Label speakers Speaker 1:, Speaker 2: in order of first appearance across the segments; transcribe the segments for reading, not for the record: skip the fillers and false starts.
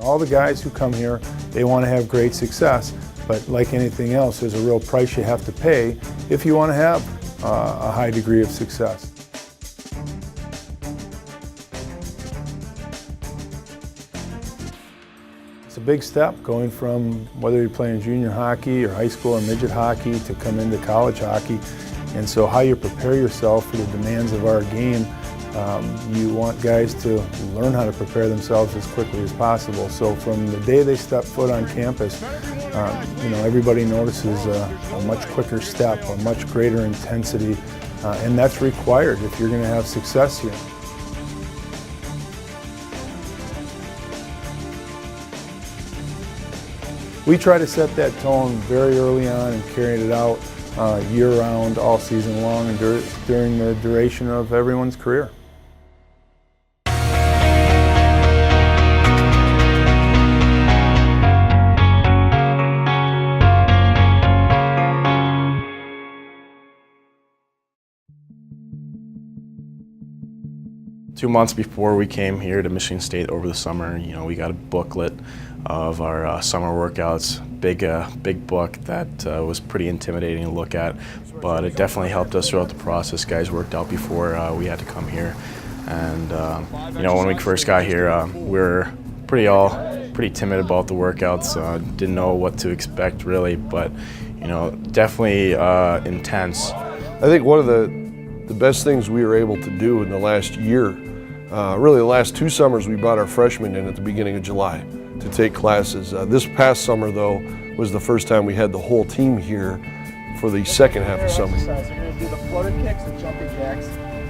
Speaker 1: All the guys who come here, they want to have great success, but like anything else, there's a real price you have to pay if you want to have a high degree of success. It's a big step going from whether you're playing junior hockey or high school or midget hockey to come into college hockey. And so how you prepare yourself for the demands of our game, you want guys to learn how to prepare themselves as quickly as possible. So from the day they step foot on campus, everybody notices a much quicker step, a much greater intensity, and that's required if you're going to have success here. We try to set that tone very early on and carry it out year-round, all season long, and during the duration of everyone's career.
Speaker 2: 2 months before we came here to Michigan State over the summer, we got a booklet of our summer workouts, big book that was pretty intimidating to look at, but it definitely helped us throughout the process. Guys worked out before we had to come here, and when we first got here, we were pretty timid about the workouts. Didn't know what to expect really, but definitely intense.
Speaker 3: I think one of the best things we were able to do in the last year, really the last 2 summers, we brought our freshmen in at the beginning of July to take classes. This past summer, though, was the first time we had the whole team here for the second half of summer.
Speaker 4: You're going to do the floater kicks and jumping jacks,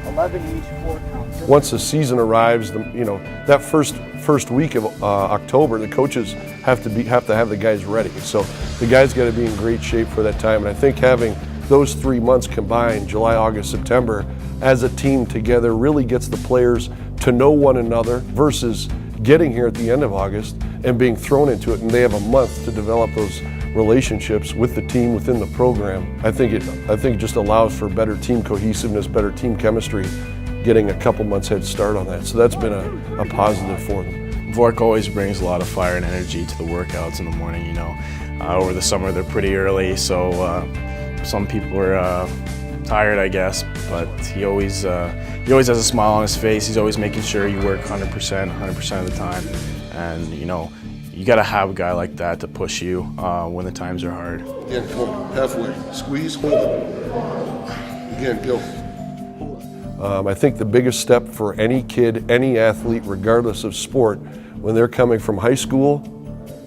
Speaker 4: 11 each, 4 counts.
Speaker 3: Once the season arrives, that first week of October, the coaches have to have the guys ready. So the guys got to be in great shape for that time. And I think having those 3 months combined, July, August, September, as a team together really gets the players to know one another versus getting here at the end of August and being thrown into it, and they have a month to develop those relationships with the team within the program. I think it just allows for better team cohesiveness, better team chemistry, getting a couple months head start on that. So that's been a positive for them.
Speaker 2: Vork always brings a lot of fire and energy to the workouts in the morning. Over the summer they're pretty early, so some people are tired, I guess, but he always has a smile on his face. He's always making sure you work 100% of the time, and you got to have a guy like that to push you when the times are hard.
Speaker 3: Again, come on, halfway, squeeze, hold it. Again, go. I think the biggest step for any kid, any athlete, regardless of sport, when they're coming from high school,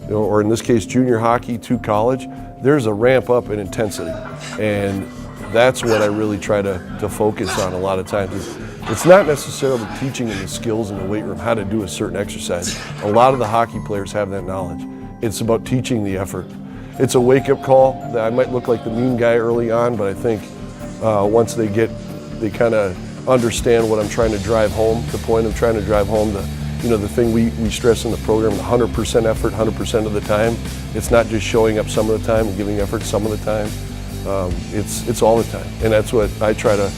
Speaker 3: or in this case junior hockey to college, there's a ramp up in intensity, and that's what I really try to focus on a lot of times. It's not necessarily teaching them the skills in the weight room, how to do a certain exercise. A lot of the hockey players have that knowledge. It's about teaching the effort. It's a wake-up call. I might look like the mean guy early on, but I think once they kind of understand what I'm trying to drive home, the point I'm trying to drive home, the thing we stress in the program, the 100% effort, 100% of the time. It's not just showing up some of the time and giving effort some of the time. It's all the time, and that's what I try to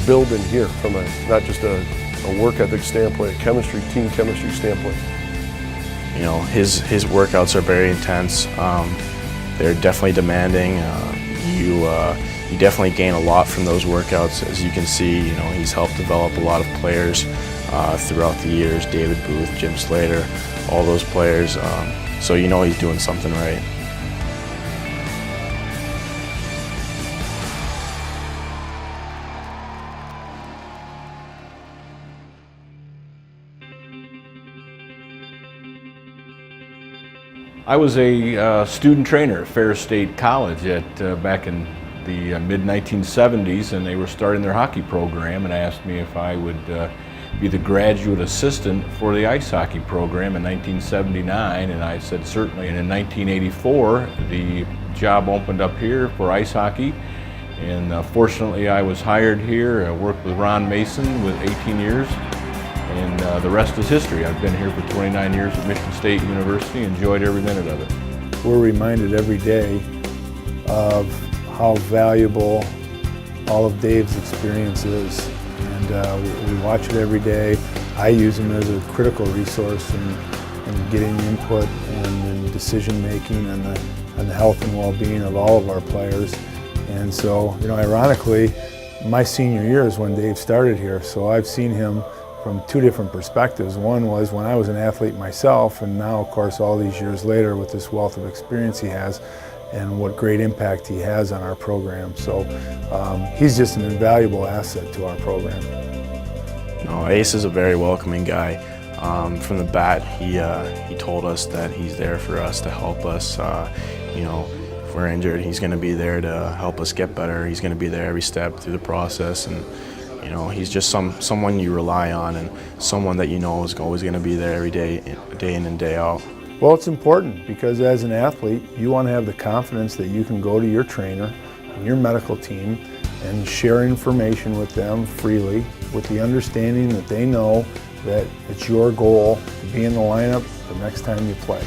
Speaker 3: build in here from not just a work ethic standpoint, a team chemistry standpoint.
Speaker 2: His workouts are very intense. They're definitely demanding. You definitely gain a lot from those workouts. As you can see, he's helped develop a lot of players throughout the years. David Booth, Jim Slater, all those players. So he's doing something right.
Speaker 5: I was a student trainer at Ferris State College back in the mid-1970s, and they were starting their hockey program and asked me if I would be the graduate assistant for the ice hockey program in 1979, and I said certainly. And in 1984, the job opened up here for ice hockey, and fortunately I was hired here. I worked with Ron Mason with 18 years. And the rest is history. I've been here for 29 years at Michigan State University, enjoyed every minute of it.
Speaker 1: We're reminded every day of how valuable all of Dave's experience is, and we watch it every day. I use him as a critical resource and getting input and decision making on the health and well-being of all of our players. And so, ironically, my senior year is when Dave started here, so I've seen him from two different perspectives. One was when I was an athlete myself, and now, of course, all these years later with this wealth of experience he has and what great impact he has on our program. So he's just an invaluable asset to our program.
Speaker 2: No, Ace is a very welcoming guy. From the bat, he told us that he's there for us to help us. If we're injured, he's going to be there to help us get better. He's going to be there every step through the process, and he's just someone you rely on and someone that is always going to be there every day in and day out.
Speaker 1: Well, it's important because as an athlete, you want to have the confidence that you can go to your trainer and your medical team and share information with them freely, with the understanding that they know that it's your goal to be in the lineup the next time you play.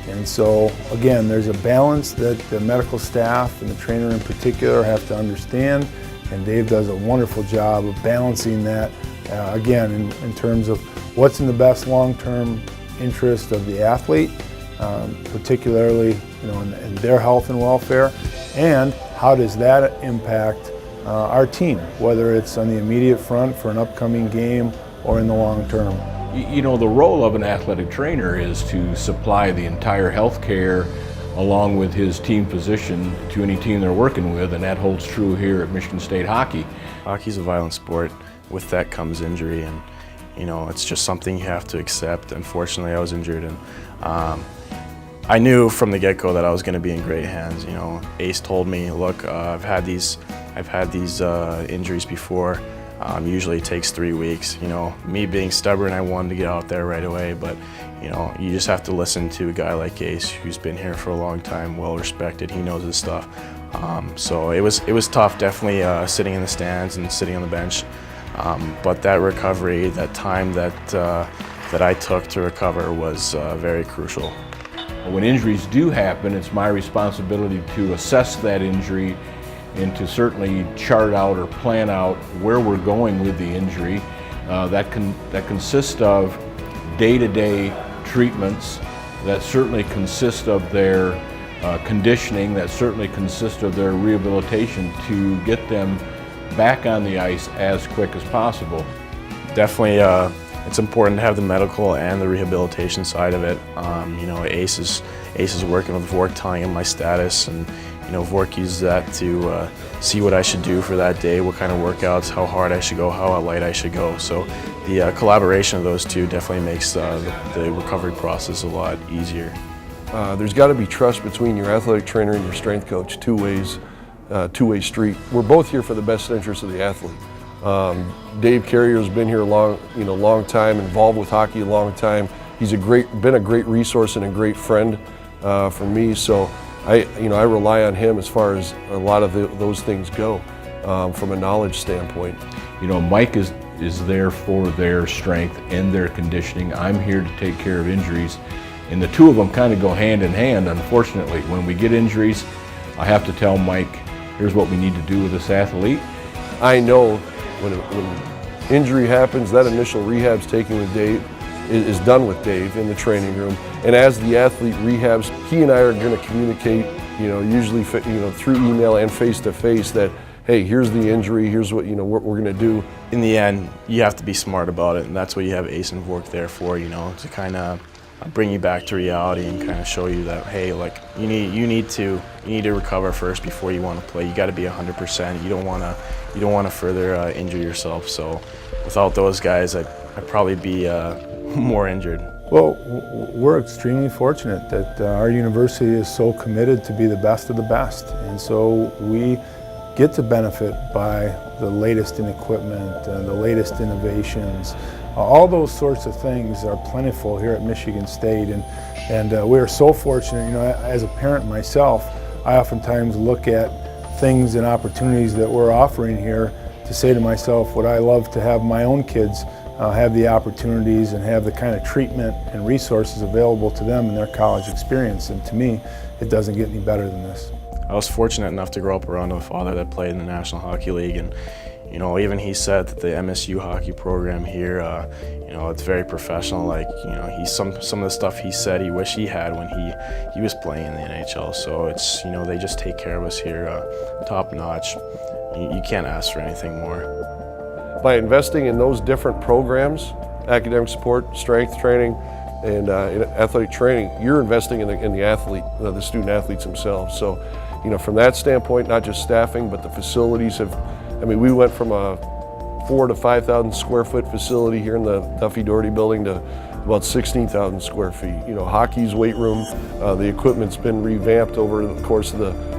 Speaker 1: And so, again, there's a balance that the medical staff and the trainer in particular have to understand, and Dave does a wonderful job of balancing that, again, in terms of what's in the best long-term interest of the athlete, particularly in their health and welfare, and how does that impact our team, whether it's on the immediate front for an upcoming game or in the long term.
Speaker 5: The role of an athletic trainer is to supply the entire health care along with his team physician to any team they're working with, and that holds true here at Michigan State Hockey.
Speaker 2: Hockey's a violent sport. With that comes injury, and it's just something you have to accept. Unfortunately, I was injured, and I knew from the get-go that I was going to be in great hands. Ace told me, look, I've had these injuries before. Usually it takes 3 weeks. Me being stubborn, I wanted to get out there right away, but you just have to listen to a guy like Ace, who's been here for a long time, well respected. He knows his stuff. So it was tough, definitely sitting in the stands and sitting on the bench. But that recovery, that time that I took to recover was very crucial.
Speaker 5: When injuries do happen, it's my responsibility to assess that injury and to certainly chart out or plan out where we're going with the injury. That consists of day-to-day treatments, that certainly consist of their conditioning, that certainly consist of their rehabilitation to get them back on the ice as quick as possible.
Speaker 2: Definitely, it's important to have the medical and the rehabilitation side of it. Ace is working with Vork, telling him my status, and Vork uses that to see what I should do for that day, what kind of workouts, how hard I should go, how light I should go. So the collaboration of those two definitely makes the recovery process a lot easier.
Speaker 3: There's got to be trust between your athletic trainer and your strength coach, two-way street. We're both here for the best interest of the athlete. Dave Carrier's been here a long time, involved with hockey a long time. He's been a great resource and a great friend for me. So I rely on him as far as a lot of those things go from a knowledge standpoint.
Speaker 5: Mike is there for their strength and their conditioning. I'm here to take care of injuries, and the two of them kind of go hand in hand. Unfortunately, when we get injuries, I have to tell Mike, here's what we need to do with this athlete.
Speaker 3: I know when injury happens, that initial rehab's taken with Dave, is done with Dave in the training room. And as the athlete rehabs, he and I are going to communicate, usually through email and face-to-face that, hey, here's the injury, here's what what we're going to do.
Speaker 2: In the end, you have to be smart about it, and that's what you have Ace and Vork there for, to kind of bring you back to reality and kind of show you that, hey, like you need to recover first before you want to play. You got to be 100%. You don't want to further injure yourself. So without those guys, I'd probably be more injured.
Speaker 1: Well, we're extremely fortunate that our university is so committed to be the best of the best, and so we get to benefit by the latest in equipment, the latest innovations. All those sorts of things are plentiful here at Michigan State, and we are so fortunate. As a parent myself, I oftentimes look at things and opportunities that we're offering here to say to myself, would I love to have my own kids have the opportunities and have the kind of treatment and resources available to them in their college experience? And to me, it doesn't get any better than this.
Speaker 2: I was fortunate enough to grow up around a father that played in the National Hockey League, and You know, even he said that the MSU hockey program here, you know, it's very professional. Like, you know, some of the stuff he said he wished he had when he was playing in the NHL. So it's, you know, they just take care of us here, top notch. You can't ask for anything more.
Speaker 3: By investing in those different programs, academic support, strength training, and in athletic training, you're investing in the athlete, the student athletes themselves. So, you know, from that standpoint, not just staffing, but the facilities have, I mean, we went from a 4,000 to 5,000 square foot facility here in the Duffy Doherty building to about 16,000 square feet. You know, hockey's weight room, the equipment's been revamped over the course of the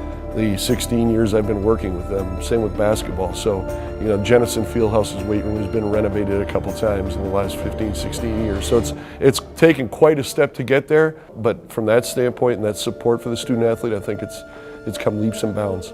Speaker 3: 16 years I've been working with them. Same with basketball. So, you know, Jennison Fieldhouse's weight room has been renovated a couple times in the last 15, 16 years. So it's taken quite a step to get there, but from that standpoint and that support for the student athlete, I think it's come leaps and bounds.